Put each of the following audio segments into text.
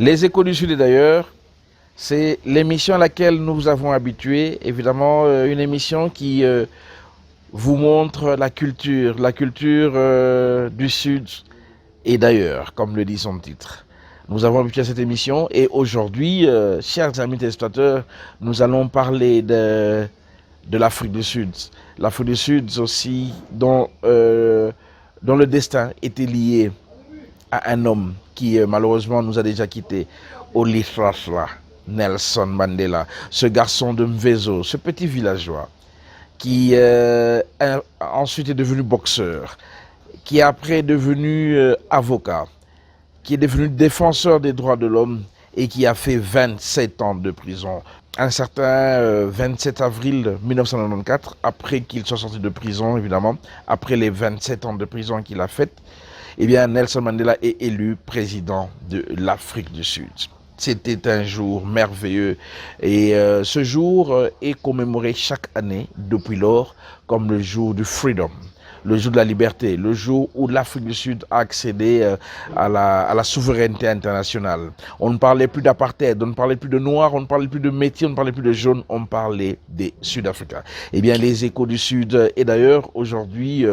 Les Échos du Sud et d'ailleurs, c'est l'émission à laquelle nous vous avons habitué, évidemment une émission qui vous montre la culture du Sud et d'ailleurs, comme le dit son titre. Nous avons habitué à cette émission et aujourd'hui, chers amis téléspectateurs, nous allons parler de l'Afrique du Sud. L'Afrique du Sud aussi, dont le destin était lié à un homme qui malheureusement nous a déjà quittés, Olifrafla Nelson Mandela, ce garçon de Mvezo, ce petit villageois qui ensuite est devenu boxeur, qui après est devenu avocat, qui est devenu défenseur des droits de l'homme et qui a fait 27 ans de prison. Un certain 27 avril 1994, après qu'il soit sorti de prison, évidemment, après les 27 ans de prison qu'il a fait, eh bien, Nelson Mandela est élu président de l'Afrique du Sud. C'était un jour merveilleux et ce jour est commémoré chaque année depuis lors comme le jour du freedom, le jour de la liberté, le jour où l'Afrique du Sud a accédé à la souveraineté internationale. On ne parlait plus d'apartheid, on ne parlait plus de noirs, on ne parlait plus de métis, on ne parlait plus de jaunes, on parlait des Sud-Africains. Eh bien, les Échos du Sud, et d'ailleurs, aujourd'hui,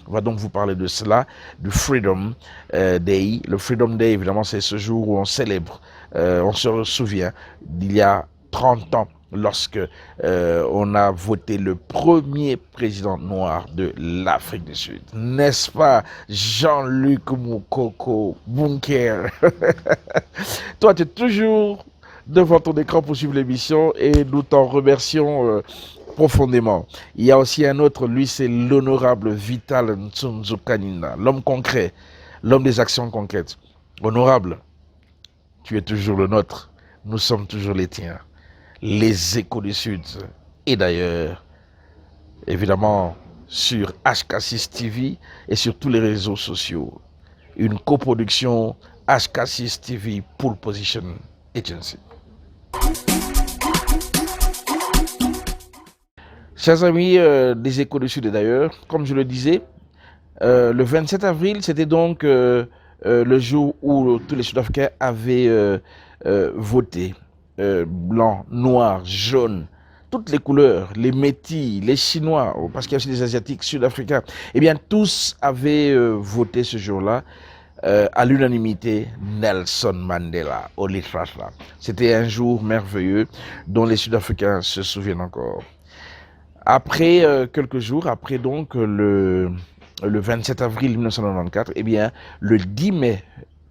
on va donc vous parler de cela, du Freedom Day. Le Freedom Day, évidemment, c'est ce jour où on célèbre, on se souvient d'il y a 30 ans, lorsque on a voté le premier président noir de l'Afrique du Sud. N'est-ce pas, Jean-Luc Moukoko Bunker? Toi, tu es toujours devant ton écran pour suivre l'émission et nous t'en remercions profondément. Il y a aussi un autre, lui, c'est l'honorable Vital Ntsunzu Kanina, l'homme concret, l'homme des actions concrètes. Honorable, tu es toujours le nôtre, nous sommes toujours les tiens. Les Échos du Sud et d'ailleurs, évidemment, sur HK6 TV et sur tous les réseaux sociaux. Une coproduction HK6 TV Pole Position Agency. Chers amis des Échos du Sud et d'ailleurs, comme je le disais, le 27 avril, c'était donc le jour où tous les Sud-Africains avaient voté. Blanc, noir, jaune, toutes les couleurs, les métis, les Chinois, parce qu'il y a aussi des Asiatiques, Sud-Africains, eh bien tous avaient voté ce jour-là à l'unanimité Nelson Mandela, Olifrafla. C'était un jour merveilleux dont les Sud-Africains se souviennent encore. Après quelques jours, après donc le 27 avril 1994, eh bien le 10 mai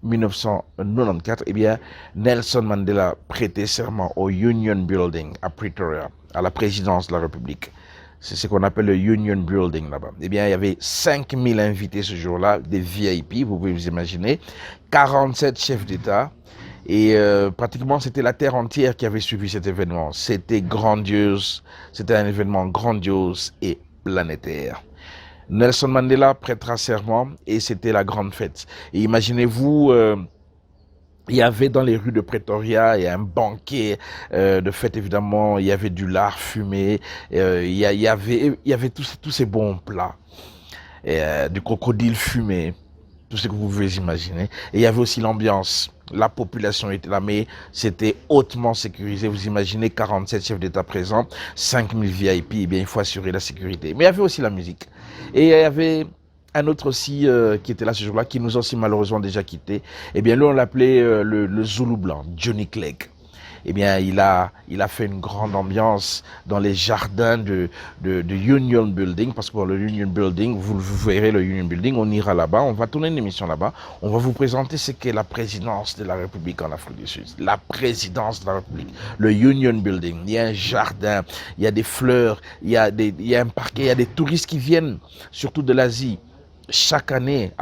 1994, eh bien, Nelson Mandela prêtait serment au Union Building à Pretoria, à la présidence de la République. C'est ce qu'on appelle le Union Building là-bas. Eh bien, il y avait 5000 invités ce jour-là, des VIP, vous pouvez vous imaginer, 47 chefs d'État, et pratiquement c'était la terre entière qui avait suivi cet événement. C'était grandiose, c'était un événement grandiose et planétaire. Nelson Mandela prêtera serment et c'était la grande fête. Et imaginez-vous, il y avait dans les rues de Pretoria, il y a un banquet de fête évidemment, il y avait du lard fumé, il y avait tous ces bons plats, du crocodile fumé, tout ce que vous pouvez imaginer. Et il y avait aussi l'ambiance. La population était là, mais c'était hautement sécurisé. Vous imaginez 47 chefs d'État présents, 5000 VIP, eh bien il faut assurer la sécurité. Mais il y avait aussi la musique. Et il y avait un autre aussi qui était là ce jour-là, qui nous a aussi malheureusement déjà quittés. Eh bien lui on l'appelait le Zoulou blanc, Johnny Clegg. Eh bien, il a fait une grande ambiance dans les jardins de Union Building, parce que pour le Union Building, vous verrez le Union Building, on ira là-bas, on va tourner une émission là-bas, on va vous présenter ce qu'est la présidence de la République en Afrique du Sud, la présidence de la République, le Union Building. Il y a un jardin, il y a des fleurs, il y a un parquet, il y a des touristes qui viennent, surtout de l'Asie, chaque année,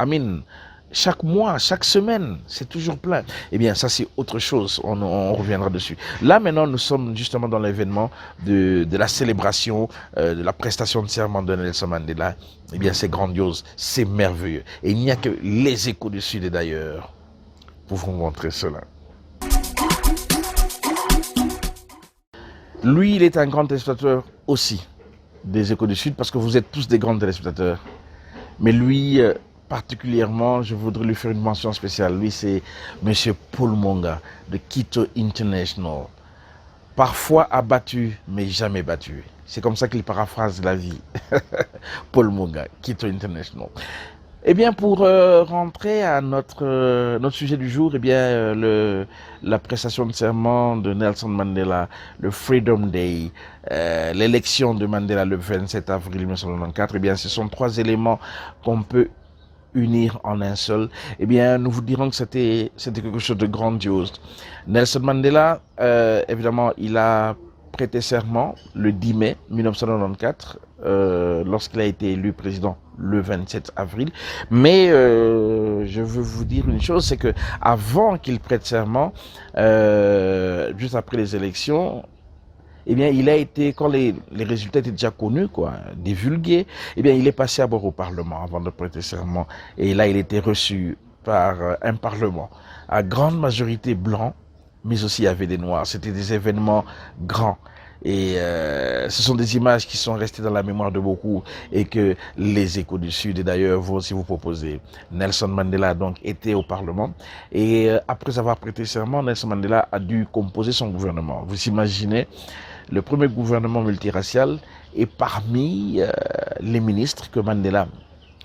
chaque mois, chaque semaine, c'est toujours plein. Eh bien, ça c'est autre chose, on reviendra dessus. Là maintenant, nous sommes justement dans l'événement de la célébration, de la prestation de serment de Nelson Mandela. Eh bien, c'est grandiose, c'est merveilleux. Et il n'y a que les Échos du Sud et d'ailleurs pour vous montrer cela. Lui, il est un grand téléspectateur aussi des Échos du Sud, parce que vous êtes tous des grands téléspectateurs. Mais lui, particulièrement, je voudrais lui faire une mention spéciale. Lui, c'est Monsieur Paul Monga de Quito International. Parfois abattu, mais jamais battu. C'est comme ça qu'il paraphrase la vie. Paul Monga, Quito International. Eh bien, pour rentrer à notre sujet du jour, eh bien, la prestation de serment de Nelson Mandela, le Freedom Day, l'élection de Mandela le 27 avril 1994, eh bien, ce sont trois éléments qu'on peut unir en un seul. Eh bien, nous vous dirons que c'était quelque chose de grandiose. Nelson Mandela, évidemment, il a prêté serment le 10 mai 1994 lorsqu'il a été élu président le 27 avril. Mais je veux vous dire une chose, c'est que avant qu'il prête serment, juste après les élections, eh bien, il a été, quand les résultats étaient déjà connus, quoi, divulgués, eh bien, il est passé à bord au Parlement avant de prêter serment. Et là, il était reçu par un Parlement à grande majorité blanc, mais aussi il y avait des Noirs. C'était des événements grands. Et ce sont des images qui sont restées dans la mémoire de beaucoup et que les Échos du Sud et d'ailleurs vont aussi vous proposer. Nelson Mandela donc était au Parlement et après avoir prêté serment, Nelson Mandela a dû composer son gouvernement. Vous imaginez le premier gouvernement multiracial et parmi les ministres que Mandela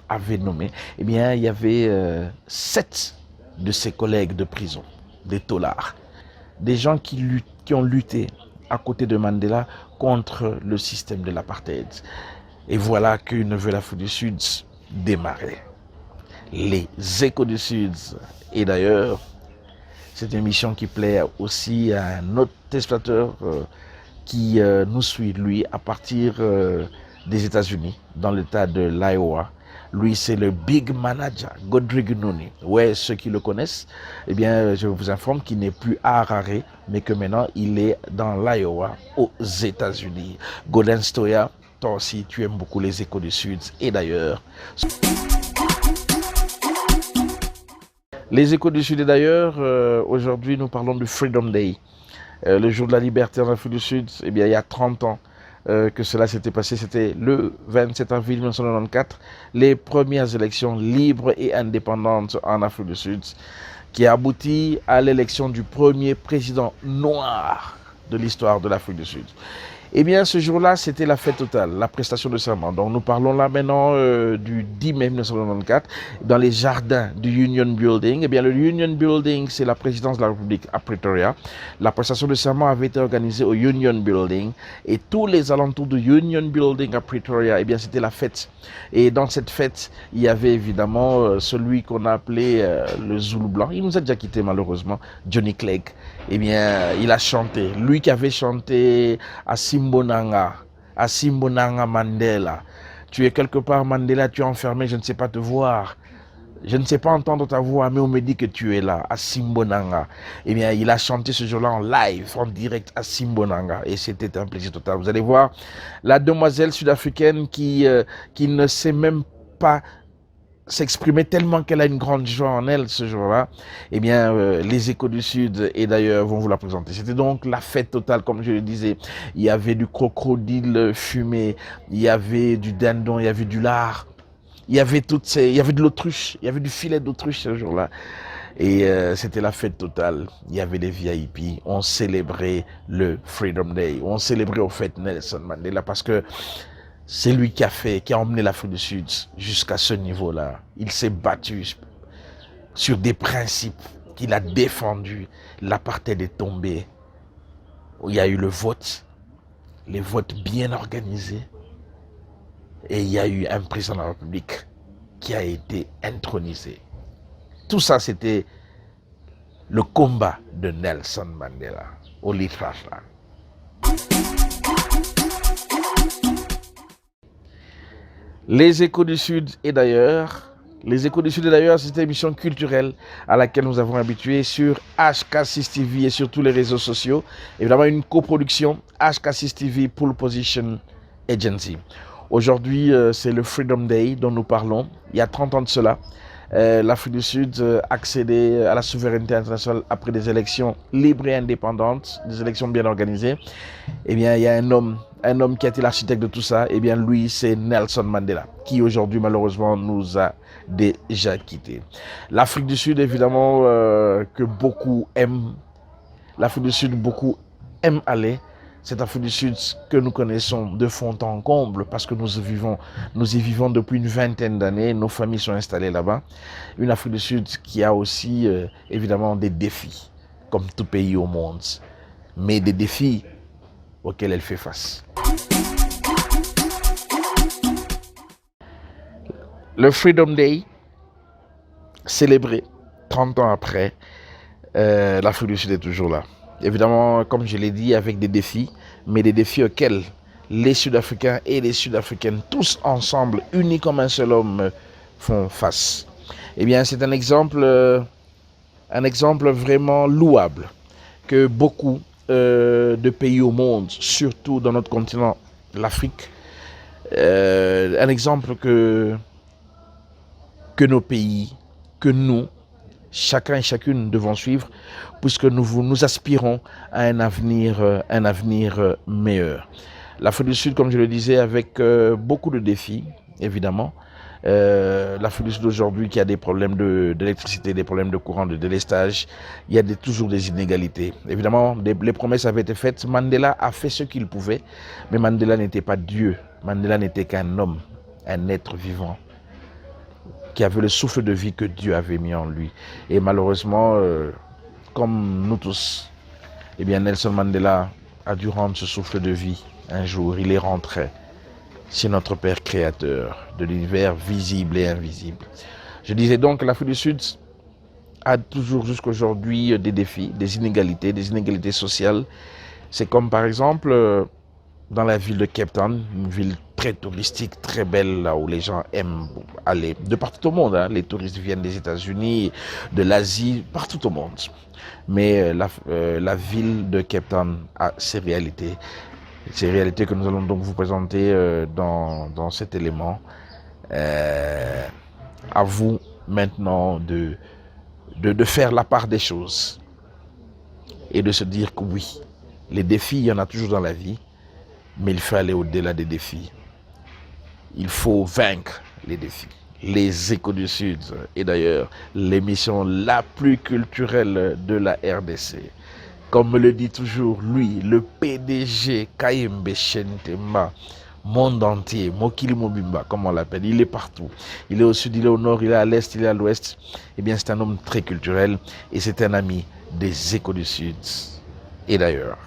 avait nommés, eh bien il y avait 7 de ses collègues de prison, des taulards, des gens qui ont lutté à côté de Mandela contre le système de l'apartheid. Et voilà qu'une nouvelle Afrique du Sud démarrait. Les Échos du Sud. Et d'ailleurs, c'est une émission qui plaît aussi à un autre téléspectateur qui nous suit, lui, à partir des États-Unis, dans l'état de l'Iowa. Lui, c'est le Big Manager, Godric Noni. Ouais, ceux qui le connaissent, eh bien, je vous informe qu'il n'est plus à Harare, mais que maintenant, il est dans l'Iowa, aux États-Unis. Golden Stoya, toi aussi, tu aimes beaucoup les Échos du Sud. Et d'ailleurs, les Échos du Sud, et d'ailleurs, aujourd'hui, nous parlons du Freedom Day. Le jour de la liberté en Afrique du Sud, eh bien, il y a 30 ans. Que cela s'était passé, c'était le 27 avril 1994, les premières élections libres et indépendantes en Afrique du Sud, qui a abouti à l'élection du premier président noir de l'histoire de l'Afrique du Sud. Eh bien, ce jour-là, c'était la fête totale, la prestation de serment. Donc, nous parlons là maintenant du 10 mai 1994, dans les jardins du Union Building. Eh bien, le Union Building, c'est la présidence de la République à Pretoria. La prestation de serment avait été organisée au Union Building. Et tous les alentours du Union Building à Pretoria, eh bien, c'était la fête. Et dans cette fête, il y avait évidemment celui qu'on a appelé le Zoulou Blanc. Il nous a déjà quitté malheureusement, Johnny Clegg. Eh bien, il a chanté. Lui qui avait chanté à Simbonanga Mandela. Tu es quelque part Mandela, tu es enfermé, je ne sais pas te voir. Je ne sais pas entendre ta voix, mais on me dit que tu es là, à Simbonanga. Eh bien, il a chanté ce jour-là en live, en direct à Simbonanga. Et c'était un plaisir total. Vous allez voir la demoiselle sud-africaine qui ne sait même pas s'exprimer tellement qu'elle a une grande joie en elle ce jour-là. Eh bien, les Échos du Sud, et d'ailleurs, vont vous la présenter. C'était donc la fête totale, comme je le disais. Il y avait du crocodile fumé, il y avait du dindon, il y avait du lard. Il y avait il y avait de l'autruche, il y avait du filet d'autruche ce jour-là. Et c'était la fête totale. Il y avait les VIP. On célébrait le Freedom Day. On célébrait au fait Nelson Mandela parce que c'est lui qui a emmené l'Afrique du Sud jusqu'à ce niveau-là. Il s'est battu sur des principes qu'il a défendus. L'apartheid est tombé. Il y a eu le vote, les votes bien organisés. Et il y a eu un président de la République qui a été intronisé. Tout ça, c'était le combat de Nelson Mandela au Litrafla. Les Échos du Sud et d'ailleurs, c'est une émission culturelle à laquelle nous avons habitué sur HK6 TV et sur tous les réseaux sociaux. Évidemment, une coproduction HK6 TV Pole Position Agency. Aujourd'hui, c'est le Freedom Day dont nous parlons. Il y a 30 ans de cela, l'Afrique du Sud accéder à la souveraineté internationale après des élections libres et indépendantes, des élections bien organisées. Eh bien, il y a un homme qui a été l'architecte de tout ça. Eh bien, lui, c'est Nelson Mandela, qui aujourd'hui, malheureusement, nous a déjà quittés. L'Afrique du Sud, évidemment, que beaucoup aiment. L'Afrique du Sud, beaucoup aiment aller. Cette Afrique du Sud que nous connaissons de fond en comble parce que nous y vivons depuis une vingtaine d'années, nos familles sont installées là-bas. Une Afrique du Sud qui a aussi évidemment des défis, comme tout pays au monde, mais des défis auxquels elle fait face. Le Freedom Day, célébré 30 ans après, l'Afrique du Sud est toujours là. Évidemment, comme je l'ai dit, avec des défis, mais des défis auxquels les Sud-Africains et les Sud-Africaines, tous ensemble, unis comme un seul homme, font face. Eh bien, c'est un exemple vraiment louable que beaucoup de pays au monde, surtout dans notre continent, l'Afrique, un exemple que nos pays, que nous, chacun et chacune devons suivre, puisque nous aspirons à un avenir meilleur. L'Afrique du Sud, comme je le disais, avec beaucoup de défis, évidemment. L'Afrique du Sud aujourd'hui qui a des problèmes d'électricité, des problèmes de courant, de délestage, il y a toujours des inégalités. Évidemment, les promesses avaient été faites. Mandela a fait ce qu'il pouvait, mais Mandela n'était pas Dieu. Mandela n'était qu'un homme, un être vivant, qui avait le souffle de vie que Dieu avait mis en lui. Et malheureusement, comme nous tous, eh bien Nelson Mandela a dû rendre ce souffle de vie. Un jour, il est rentré chez notre Père créateur de l'univers visible et invisible. Je disais donc que l'Afrique du Sud a toujours jusqu'à aujourd'hui des défis, des inégalités sociales. C'est comme par exemple dans la ville de Cape Town, une ville très touristique, très belle, là où les gens aiment aller de partout au monde. Hein. Les touristes viennent des États-Unis, de l'Asie, partout au monde. Mais la ville de Cape Town a ses réalités. Ces réalités que nous allons donc vous présenter dans cet élément. À vous maintenant de faire la part des choses et de se dire que oui, les défis, il y en a toujours dans la vie, mais il faut aller au-delà des défis. Il faut vaincre les défis. Les Échos du Sud, et d'ailleurs l'émission la plus culturelle de la RDC. Comme me le dit toujours lui, le PDG Kayembe Chentema, monde entier, Mokili Mobimba, comme on l'appelle, il est partout. Il est au sud, il est au nord, il est à l'est, il est à l'ouest. Eh bien, c'est un homme très culturel et c'est un ami des Échos du Sud. Et d'ailleurs.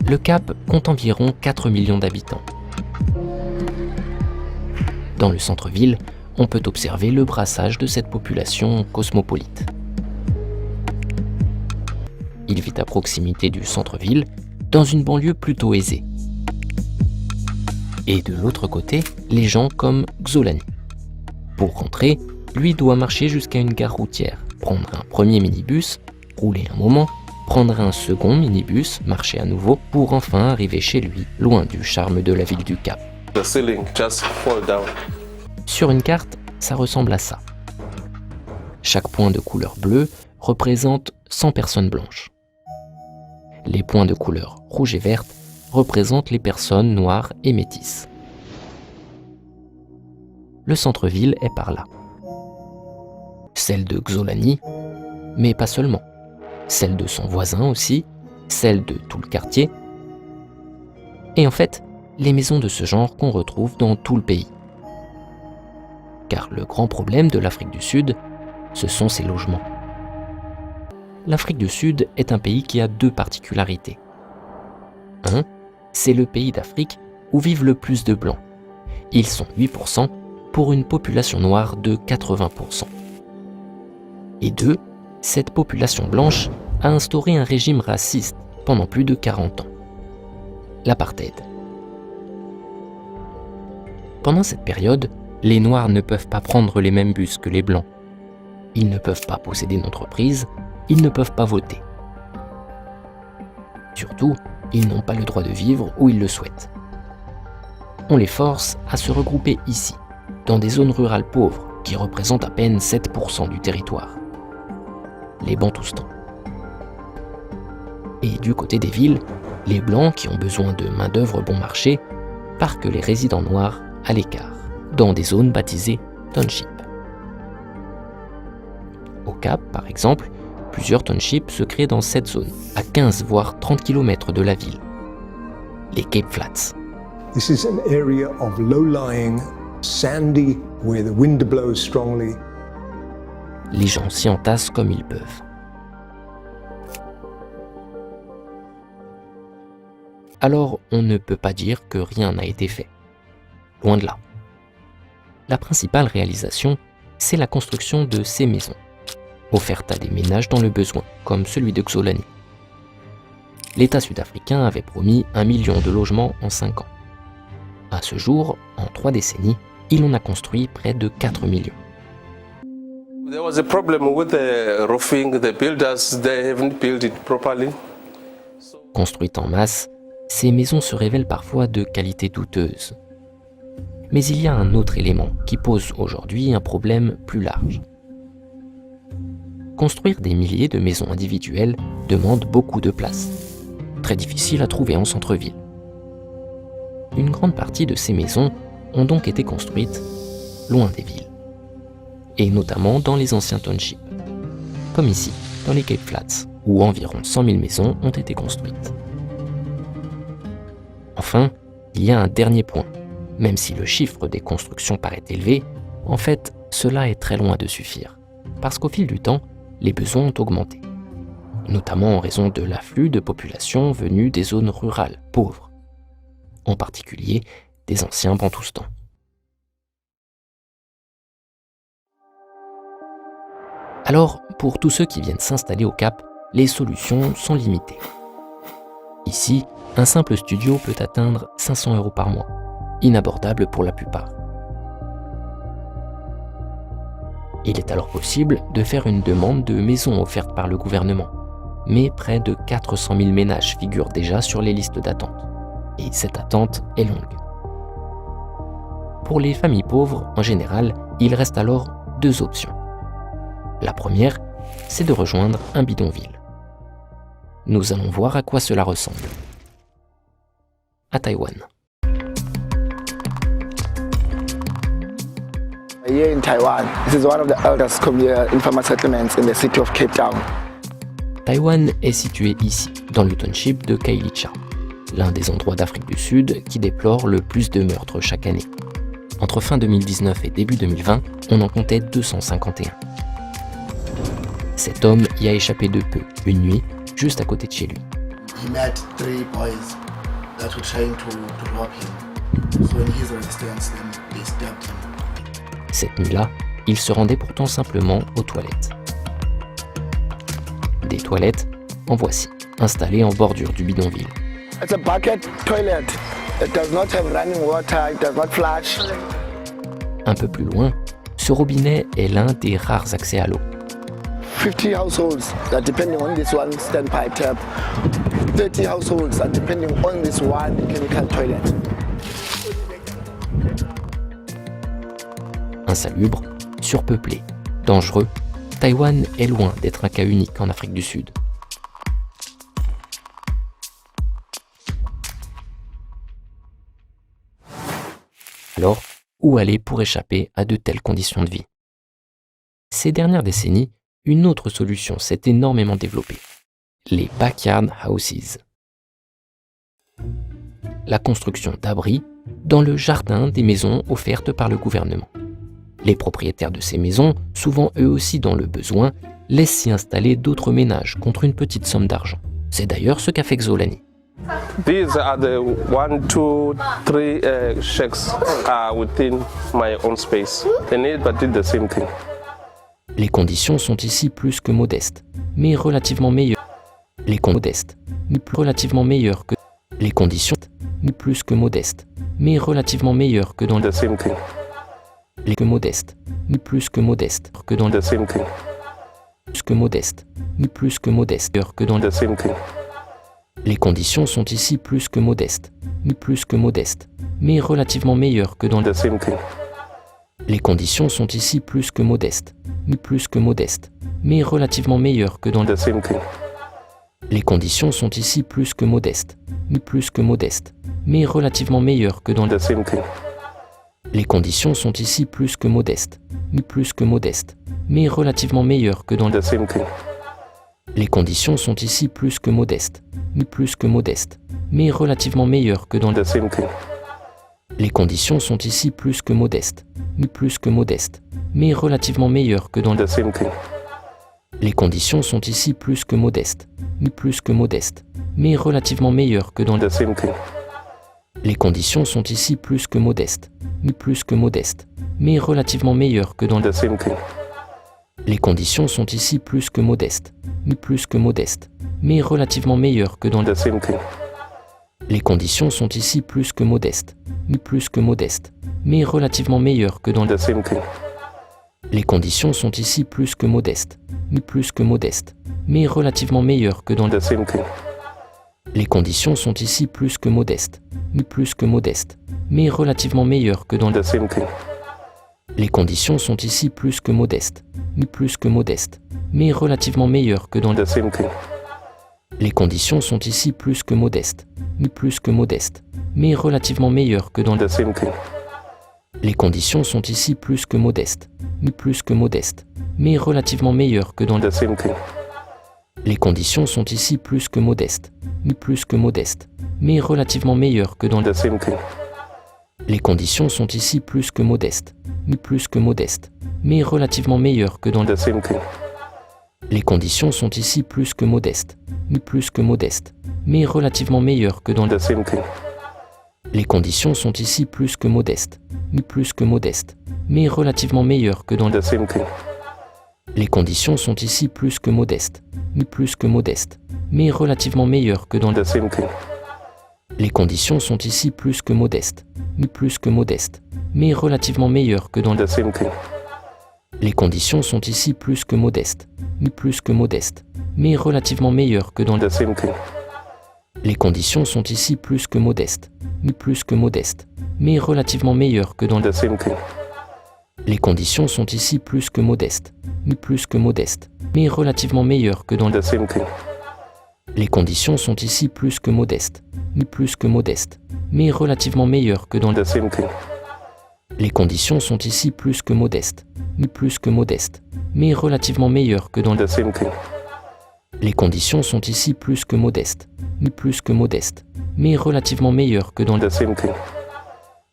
Le Cap compte environ 4 millions d'habitants. Dans le centre-ville, on peut observer le brassage de cette population cosmopolite. Il vit à proximité du centre-ville, dans une banlieue plutôt aisée. Et de l'autre côté, les gens comme Xolani. Pour rentrer, lui doit marcher jusqu'à une gare routière, prendre un premier minibus, rouler un moment, prendre un second minibus, marcher à nouveau, pour enfin arriver chez lui, loin du charme de la ville du Cap. The ceiling just fall down. Sur une carte, ça ressemble à ça. Chaque point de couleur bleue représente 100 personnes blanches. Les points de couleur rouge et verte représentent les personnes noires et métisses. Le centre-ville est par là. Celle de Xolani, mais pas seulement. Celle de son voisin aussi, celle de tout le quartier. Et en fait, les maisons de ce genre qu'on retrouve dans tout le pays. Car le grand problème de l'Afrique du Sud, ce sont ses logements. L'Afrique du Sud est un pays qui a deux particularités. Un, c'est le pays d'Afrique où vivent le plus de Blancs. Ils sont 8% pour une population noire de 80%. Et deux, cette population blanche a instauré un régime raciste pendant plus de 40 ans. L'apartheid. Pendant cette période, les Noirs ne peuvent pas prendre les mêmes bus que les Blancs. Ils ne peuvent pas posséder d'entreprise, ils ne peuvent pas voter. Surtout, ils n'ont pas le droit de vivre où ils le souhaitent. On les force à se regrouper ici, dans des zones rurales pauvres qui représentent à peine 7% du territoire. Les Bantoustans. Et du côté des villes, les Blancs qui ont besoin de main-d'œuvre bon marché parquent les résidents noirs à l'écart, dans des zones baptisées townships. Au Cap, par exemple, plusieurs townships se créent dans cette zone, à 15 voire 30 km de la ville. Les Cape Flats. This is an area of low-lying, sandy, where the wind blows strongly. Les gens s'y entassent comme ils peuvent. Alors, on ne peut pas dire que rien n'a été fait. Loin de là. La principale réalisation, c'est la construction de ces maisons, offertes à des ménages dans le besoin, comme celui de Xolani. L'État sud-africain avait promis 1 million de logements en 5 ans. À ce jour, en 3 décennies, il en a construit près de 4 millions. There was a problem with the roofing. The builders, they haven't built it properly. Construites en masse, ces maisons se révèlent parfois de qualité douteuse. Mais il y a un autre élément qui pose aujourd'hui un problème plus large. Construire des milliers de maisons individuelles demande beaucoup de place, très difficile à trouver en centre-ville. Une grande partie de ces maisons ont donc été construites loin des villes, et notamment dans les anciens townships, comme ici, dans les Cape Flats, où environ 100 000 maisons ont été construites. Enfin, il y a un dernier point. Même si le chiffre des constructions paraît élevé, en fait, cela est très loin de suffire, parce qu'au fil du temps, les besoins ont augmenté, notamment en raison de l'afflux de populations venues des zones rurales pauvres, en particulier des anciens Bantoustans. Alors, pour tous ceux qui viennent s'installer au Cap, les solutions sont limitées. Ici, un simple studio peut atteindre 500 € par mois, inabordable pour la plupart. Il est alors possible de faire une demande de maison offerte par le gouvernement, mais près de 400 000 ménages figurent déjà sur les listes d'attente, et cette attente est longue. Pour les familles pauvres, en général, il reste alors 2 options. La première, c'est de rejoindre un bidonville. Nous allons voir à quoi cela ressemble. À Taïwan. Here in Taiwan, this is one of the eldest informal settlements in the city of Cape Town. Taïwan est situé ici, dans le township de Kailicha, l'un des endroits d'Afrique du Sud qui déplore le plus de meurtres chaque année. Entre fin 2019 et début 2020, on en comptait 251. Cet homme y a échappé de peu, une nuit, juste à côté de chez lui. He met 3 boys that were trying to rob him. So in his resistance, then they stabbed him. Cette nuit-là, il se rendait pourtant simplement aux toilettes. Des toilettes, en voici, installées en bordure du bidonville. It's a bucket toilet. It does not have running water, it does not flush. Un peu plus loin, ce robinet est l'un des rares accès à l'eau. 50 households that depending on this one standpipe tap. 30 households that depending on this one chemical toilet. Insalubre, surpeuplé, dangereux, Taïwan est loin d'être un cas unique en Afrique du Sud. Alors, où aller pour échapper à de telles conditions de vie? Ces dernières décennies, une autre solution s'est énormément développée, les backyard houses. La construction d'abris dans le jardin des maisons offertes par le gouvernement. Les propriétaires de ces maisons, souvent eux aussi dans le besoin, laissent s'y installer d'autres ménages contre une petite somme d'argent. C'est d'ailleurs ce qu'a fait Xolani. These are the 1, 2, 3 shacks within my own space. The neighbor did the same thing. Les conditions sont ici plus que modestes, mais relativement meilleures. Les conditions mais plus relativement meilleures que les conditions, mais plus que modestes, mais relativement meilleures que dans The same thing. les que modestes, mais plus que modestes que dans The same thing. plus que modestes, mais plus que modestes que dans The same thing. Les conditions sont ici plus que modestes, mais relativement meilleures que dans the same thing. Les conditions sont ici plus que modestes, mais relativement meilleures que dans The same thing. Les conditions sont ici plus que modestes, mais relativement meilleures que dans The same thing. Les conditions sont ici plus que modestes, mais relativement meilleures que dans The same thing. Les conditions sont ici plus que modestes, mais relativement meilleures que dans The same thing. Les conditions sont ici plus que modestes, mais relativement meilleures que dans The same thing. Les conditions sont ici plus que modestes, mais relativement meilleures que dans The same thing. Les conditions sont ici plus que modestes, mais relativement meilleures que dans The same thing. Les conditions sont ici plus que modestes, mais relativement meilleures que dans The same thing. Les conditions sont ici plus que modestes, mais relativement meilleures que dans The same thing. Les conditions sont ici plus que modestes, mais relativement meilleures que dans The same thing. Les conditions sont ici plus que modestes, mais relativement meilleures que dans The same thing. Les conditions sont ici plus que modestes, mais relativement meilleures que dans The same thing. Les conditions sont ici plus que modestes, mais relativement meilleures que dans The same thing. Les conditions sont ici plus que modestes, mais relativement meilleures que dans The same thing. Les conditions sont ici plus que modestes, mais relativement meilleures que dans The same thing. Les conditions sont ici plus que modestes, mais relativement meilleures que dans The same thing. Les conditions sont ici plus que modestes, mais relativement meilleures que dans The same thing. Les conditions sont ici plus que modestes, mais relativement meilleures que dans The same thing. Les conditions sont ici plus que modestes, mais relativement meilleures que dans The same thing. Les conditions sont ici plus que modestes, mais relativement meilleures que dans The same thing. Les conditions sont ici plus que modestes, mais relativement meilleures que dans The same thing. Les conditions sont ici plus que modestes, mais relativement meilleures que dans The same thing. Les conditions sont ici plus que modestes, mais relativement meilleures que dans The same thing. Les conditions sont ici plus que modestes, mais relativement meilleures que dans The same thing. Les conditions sont ici plus que modestes, mais relativement meilleures que dans The same thing. Les conditions sont ici plus que modestes, mais relativement meilleures que dans The same thing.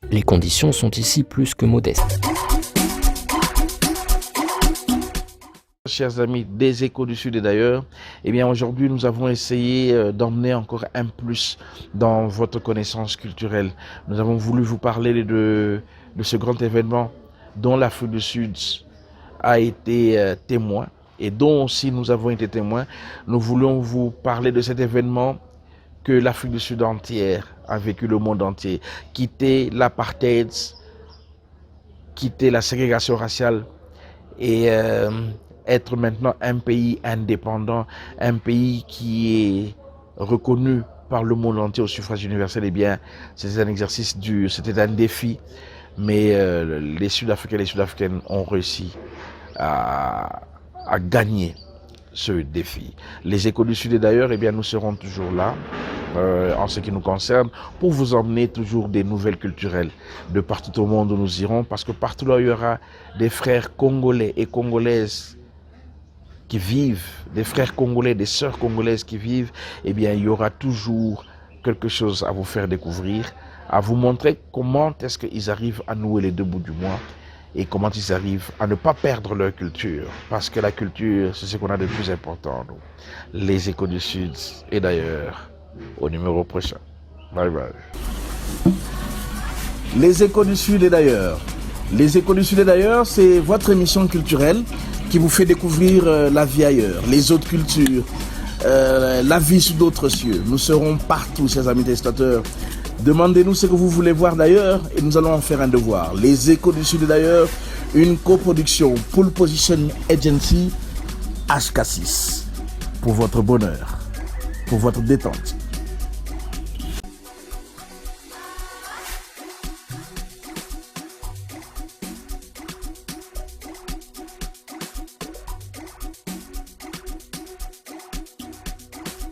Les conditions sont ici plus que modestes. Chers amis des Échos du Sud et d'ailleurs, eh bien aujourd'hui nous avons essayé d'emmener encore un plus dans votre connaissance culturelle. Nous avons voulu vous parler de ce grand événement dont l'Afrique du Sud a été témoin et dont aussi nous avons été témoins. Nous voulons vous parler de cet événement que l'Afrique du Sud entière a vécu, le monde entier. Quitter l'apartheid, quitter la ségrégation raciale et être maintenant un pays indépendant, un pays qui est reconnu par le monde entier au suffrage universel, eh bien, c'était un exercice dur, c'était un défi, mais les Sud-Africains et les Sud-Africaines ont réussi à gagner ce défi. Les Échos du Sud et d'ailleurs, eh bien, nous serons toujours là, en ce qui nous concerne, pour vous emmener toujours des nouvelles culturelles de partout au monde où nous irons, parce que partout là, il y aura des frères congolais et congolaises qui vivent, des frères congolais, des sœurs congolaises qui vivent, eh bien, il y aura toujours quelque chose à vous faire découvrir, à vous montrer comment est-ce qu'ils arrivent à nouer les deux bouts du mois et comment ils arrivent à ne pas perdre leur culture. Parce que la culture, c'est ce qu'on a de plus important, nous. Les Échos du Sud et d'ailleurs, au numéro prochain. Bye bye. Les Échos du Sud et d'ailleurs. Les Échos du Sud et d'ailleurs, c'est votre émission culturelle qui vous fait découvrir la vie ailleurs, les autres cultures, la vie sous d'autres cieux. Nous serons partout, chers amis téléspectateurs. Demandez-nous ce que vous voulez voir d'ailleurs et nous allons en faire un devoir. Les Échos du Sud et d'ailleurs, une coproduction Pole Position Agency HK6 pour votre bonheur, pour votre détente.